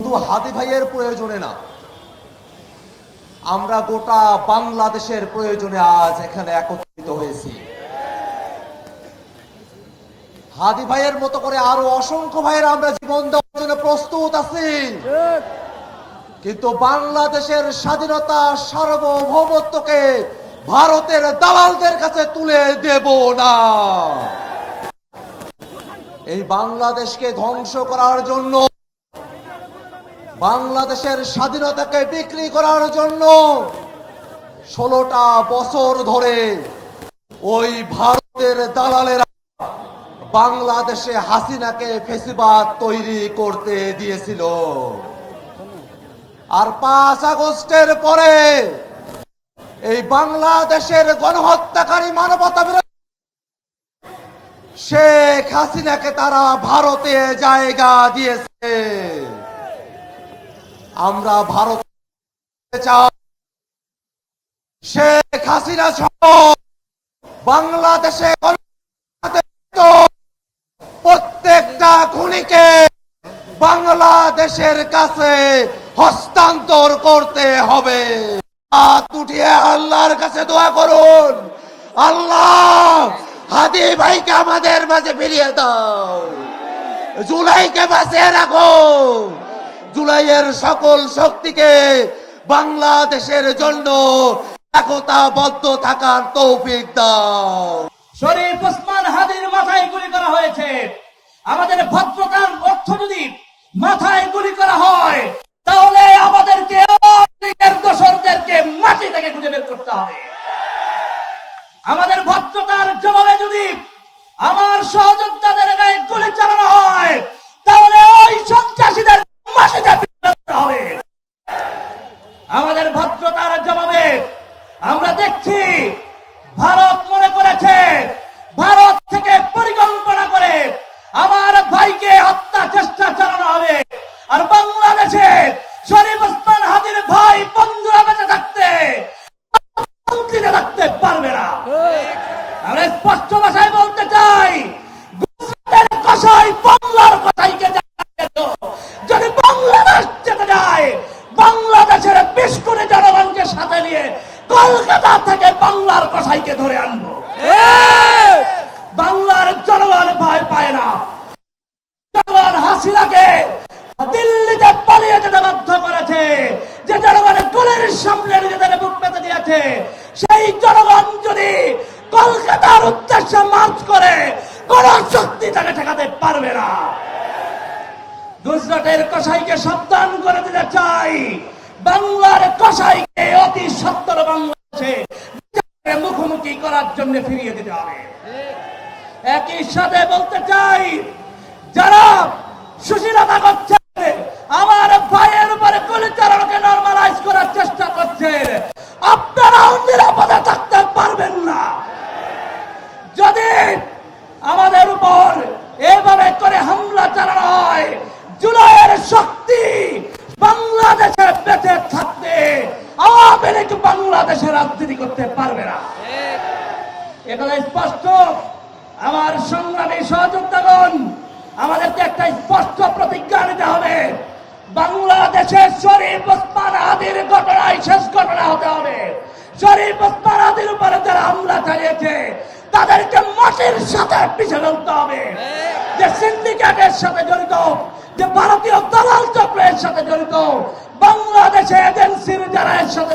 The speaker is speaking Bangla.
শুধু হাদি ভাইয়ের প্রয়োজনে না, আমরা গোটা বাংলাদেশের প্রয়োজনে আজ এখানে একত্রিত হয়েছি। হাদি ভাইয়ের মতো করে আরো অসংখ্য ভাইয়ের আমরা জীবন দেওয়ার জন্য প্রস্তুত আছি, কিন্তু বাংলাদেশের স্বাধীনতা সার্বভৌমত্বকে ভারতের দালালদের কাছে তুলে দেব না। এই বাংলাদেশকে ধ্বংস করার জন্য, বাংলাদেশের স্বাধীনতাকে বিক্রি করার জন্য 16টা বছর ধরে ওই ভারতের দালালেরা বাংলাদেশে হাসিনাকে ফেসিবাদ তৈরি করতে দিয়েছিল। আর 5 আগস্টের পরে এই বাংলাদেশের গণহত্যাকারী মানবতা বিরোধী শেখ হাসিনাকে তারা ভারতে জায়গা দিয়েছে। আমরা ভারত চাই শেখ হাসিনা সহ বাংলাদেশে প্রত্যেকটা খুনিকে বাংলাদেশের কাছে হস্তান্তর করতে হবে। হাত উঠিয়ে আল্লাহর কাছে দোয়া করুন, আল্লাহ হাদি ভাইকে আমাদের মাঝে ফিরিয়ে দাও, জুলাইকে বাঁচিয়ে রাখো, জুলাইয়ের সকল শক্তিকে বাংলাদেশের জন্য একতাবদ্ধ থাকার তৌফিক দাও। শরীফ ওসমান হাদির মাথায় গুলি করা হয়েছে। আমাদের ভদ্রতার অর্থ যদি মাথায় গুলি করা হয়, তাহলে আমাদেরকে দোসরদেরকে মাটি থেকে খুঁজে বের করতে হবে। আমাদের ভদ্রতার জবাবে যদি আমার সহযোদ্ধাদের গায়ে গুলি চালানো হয়, তাহলে ওই সন্ত্রাসীদের মাটিতে ফেলতে হবে। আমাদের ভদ্রতার জবাবে আমরা দেখছি ভারত মনে করেছে ভারত থেকে পরিকল্পনা করে আমার ভাইকে হত্যা চেষ্টা চালানো হবে। আর বাংলাদেশে শরীফ ওসমান হাদির ভাই বন্ধুরা বেঁচে থাকতে পারবে না। আমরা স্পষ্ট ভাষায় বলতে চাই, গুজরাটের কসাই বাংলার কসাইকে যদি বাংলাদেশ যেতে যায়, বাংলাদেশের 20 কোটি জনগণকে সাথে নিয়ে কলকাতা থেকে বাংলার কসাইকে ধরে আনবো। বাংলার জনগণ ভয় পায় না। জনগণ হাসিনাকে দিল্লিতে পালিয়ে যেতে বাধ্য করেছে, যে জনগণের গোলের সামনে নিজেদের বুক পেতে দিয়েছে, সেই জনগণ যদি কলকাতার উদ্দেশ্যে মার্চ করে, কোন শক্তি তাকে ঠেকাতে পারবে না। গুজরাটের কসাইকে সাবধান করে দিতে চাই, বাংলার কসাইকে অতি সত্তর বাংলাদেশে মুখোমুখি করার জন্য ফিরিয়ে দিতে হবে। একই সাথে বলতে চাই, যারা সুশীলতা করছে, আমার ভাইয়ের উপরে গুলি চালানোকে নরমালাইজ করার চেষ্টা করছে, আপনারাও নিরাপদে থাকতে পারবেন না। যদি আমাদের উপর এভাবে করে হামলা চালানো হয়, জুলাইয়ের শক্তি বাংলাদেশে বেঁচে থাকতে আওয়ামী লীগ বাংলাদেশে রাজনীতি করতে পারবে না। এটা স্পষ্ট। আমার সংগ্রামী সহযোদ্ধাগণ, আমাদেরকে একটা স্পষ্ট প্রতিজ্ঞা নিতে হবে, বাংলাদেশের শরীফ ওসমান হাদির ঘটনায় শেষ ঘটনা হতে হবে। শরীফ ওসমান হাদির উপরে যারা হামলা চালিয়েছে, তাদেরকে মাটির সাথে পিছিয়ে ফেলতে হবে। যে সিন্ডিকেটের সাথে জড়িত, যে ভারতীয় দালাল চক্রের সাথে জড়িত, বাংলাদেশে এজেন্সির যারা এর সাথে